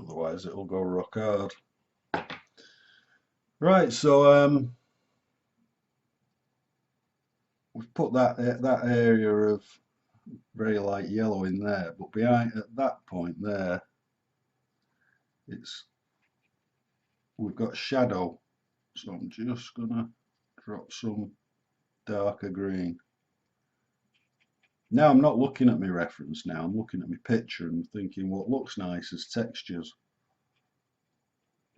otherwise it'll go rock hard. Right, so we've put that area of very light yellow in there, but behind at that point there, it's we've got shadow. So I'm just gonna drop some darker green. Now I'm not looking at my reference now, I'm looking at my picture and thinking what looks nice as textures.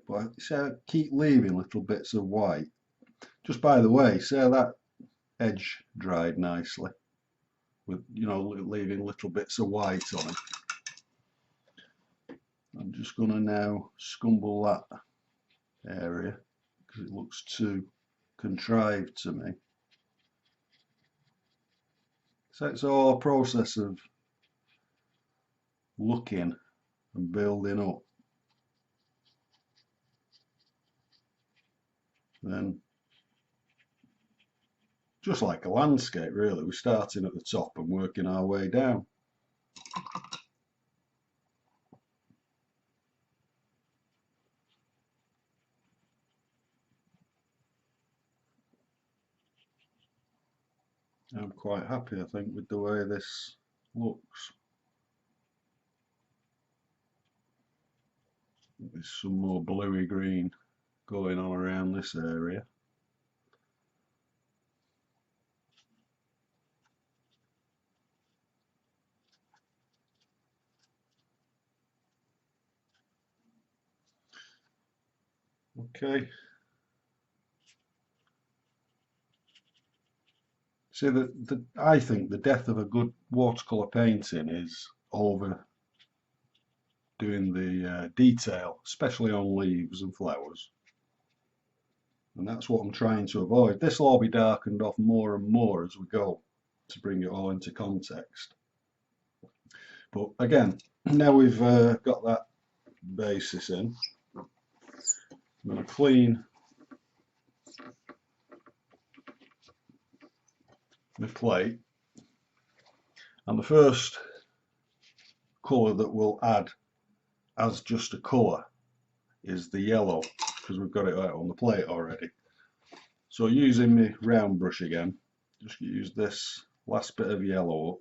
But I keep leaving little bits of white. Just by the way, say that edge dried nicely with, leaving little bits of white on it. I'm just going to now scumble that area because it looks too contrived to me. So it's all a process of looking and building up. Then, just like a landscape really, we're starting at the top and working our way down. I'm quite happy, I think, with the way this looks. There's some more bluey green going on around this area. Okay. See, I think the death of a good watercolour painting is over doing the detail, especially on leaves and flowers. And that's what I'm trying to avoid. This will all be darkened off more and more as we go to bring it all into context. But again, now we've got that basis in, I'm going to clean my plate. And the first colour that we'll add as just a colour is the yellow, because we've got it out on the plate already. So using my round brush again, just use this last bit of yellow up.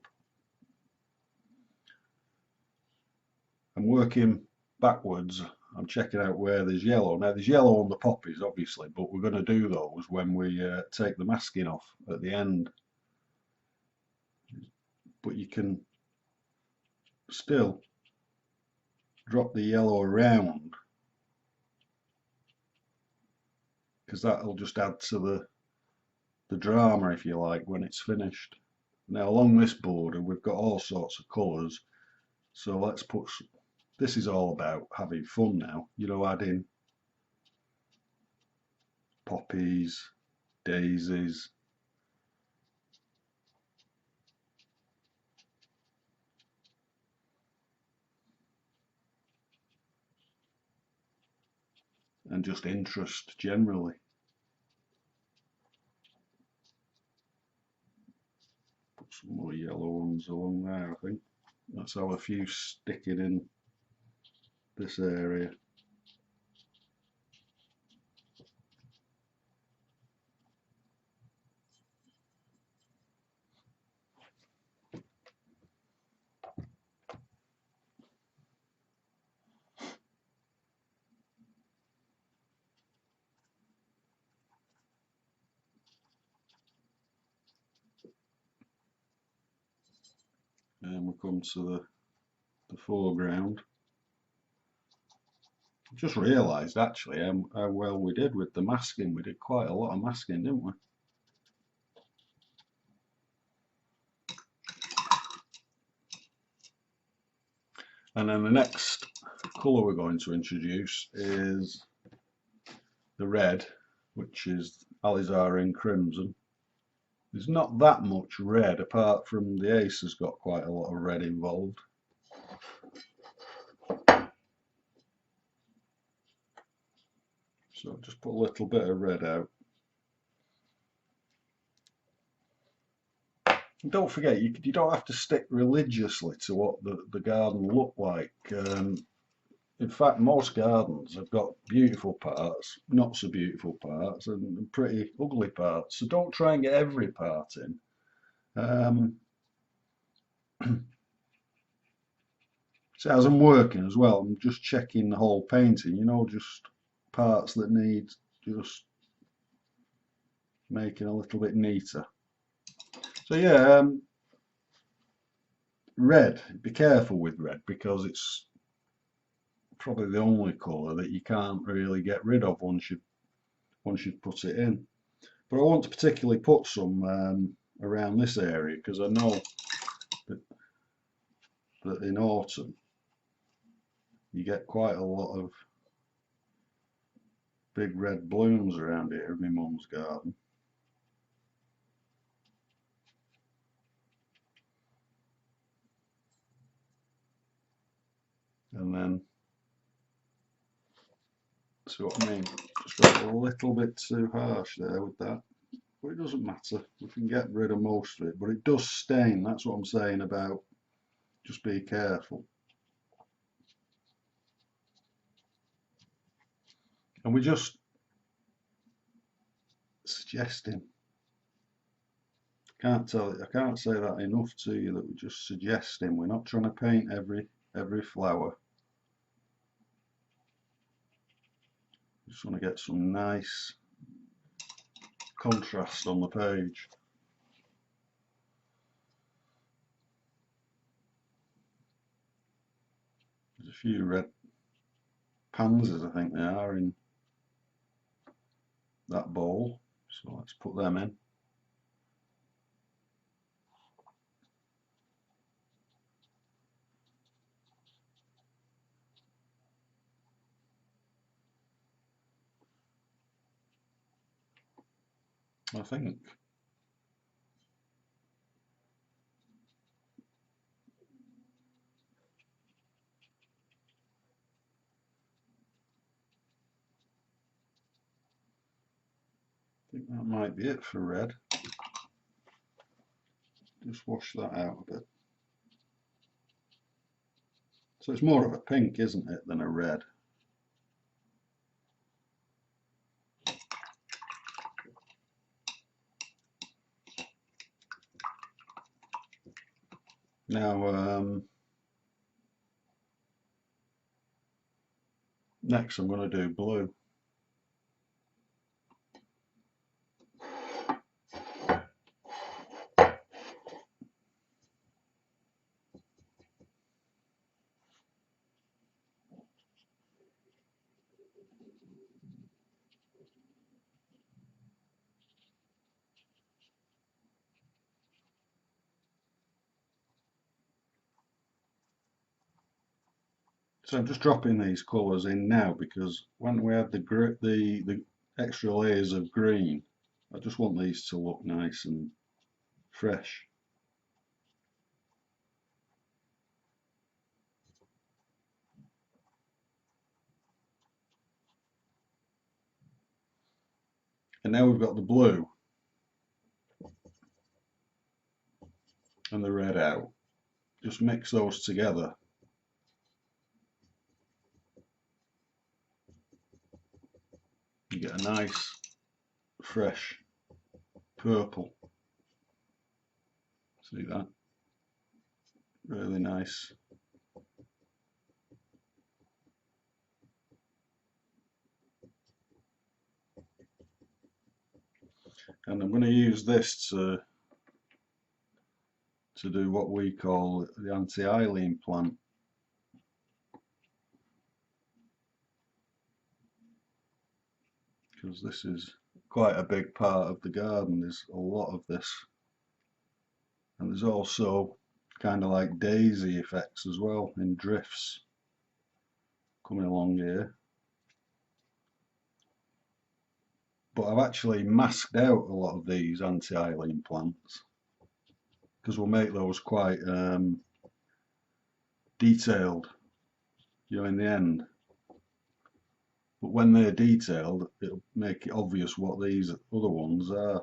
I'm working backwards, I'm checking out where there's yellow. Now there's yellow on the poppies obviously, but we're going to do those when we take the masking off at the end. But you can still drop the yellow around, because that'll just add to the drama, if you like, when it's finished. Now along this border we've got all sorts of colours, so let's put, this is all about having fun now, adding poppies, daisies, and just interest generally. Put some more yellow ones along there, I think. Let's have a few sticking in this area. And we come to the foreground. Just realised actually how well we did with the masking. We did quite a lot of masking, didn't we? And then the next colour we're going to introduce is the red, which is alizarin crimson. There's not that much red, apart from the ace has got quite a lot of red involved. So just put a little bit of red out. And don't forget, you don't have to stick religiously to what the garden looked like. In fact, most gardens have got beautiful parts, not so beautiful parts, and pretty ugly parts. So don't try and get every part in. Um, so as I'm working as well, I'm just checking the whole painting, you know, just parts that need just making a little bit neater. So yeah, red, be careful with red because it's probably the only colour that you can't really get rid of once you've put it in. But I want to particularly put some around this area because I know that, that in autumn you get quite a lot of big red blooms around here in my mum's garden. And then, see what I mean? Just got a little bit too harsh there with that. But it doesn't matter. We can get rid of most of it. But it does stain. That's what I'm saying about just be careful. And we're just suggesting. I can't say that enough to you that we're just suggesting. We're not trying to paint every flower. Just want to get some nice contrast on the page. There's a few red pansies, I think they are, in that bowl. So let's put them in. I think that might be it for red. Just wash that out a bit. So it's more of a pink, isn't it, than a red? Now, next I'm going to do blue. So I'm just dropping these colours in now because when we add the extra layers of green, I just want these to look nice and fresh. And now we've got the blue and the red out. Just mix those together. You get a nice, fresh purple. See that? Really nice. And I'm going to use this to do what we call the anti-ailing plant. Because this is quite a big part of the garden. There's a lot of this. And there's also kind of like daisy effects as well in drifts coming along here. But I've actually masked out a lot of these anti-ailing plants because we'll make those quite detailed, you know, in the end. But when they're detailed, it'll make it obvious what these other ones are.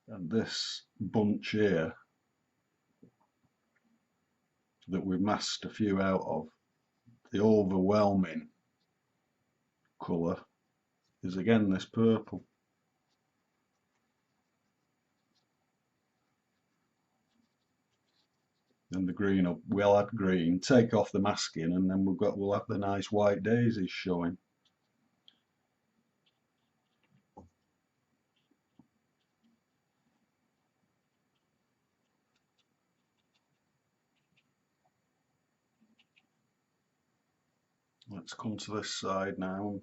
And this bunch here that we've masked a few out of, the overwhelming colour is again this purple. And the green, we'll add green, take off the masking, and then we'll have the nice white daisies showing. Let's come to this side now.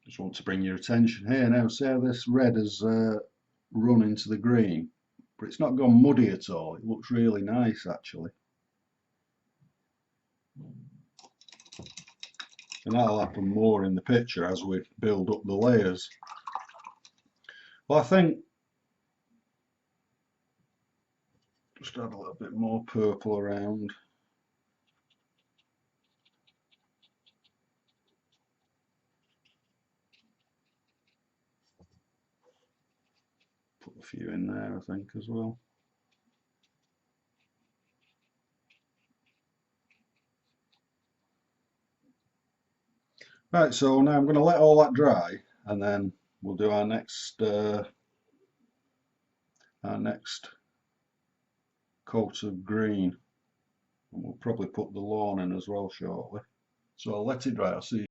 Just want to bring your attention here now. See how this red has run into the green, but it's not gone muddy at all. It looks really nice actually. And that'll happen more in the picture as we build up the layers. Well, I think just add a little bit more purple around. Put a few in there, I think, as well. Right, so now I'm going to let all that dry, and then we'll do our next coat of green, and we'll probably put the lawn in as well shortly. So I'll let it dry. I'll see you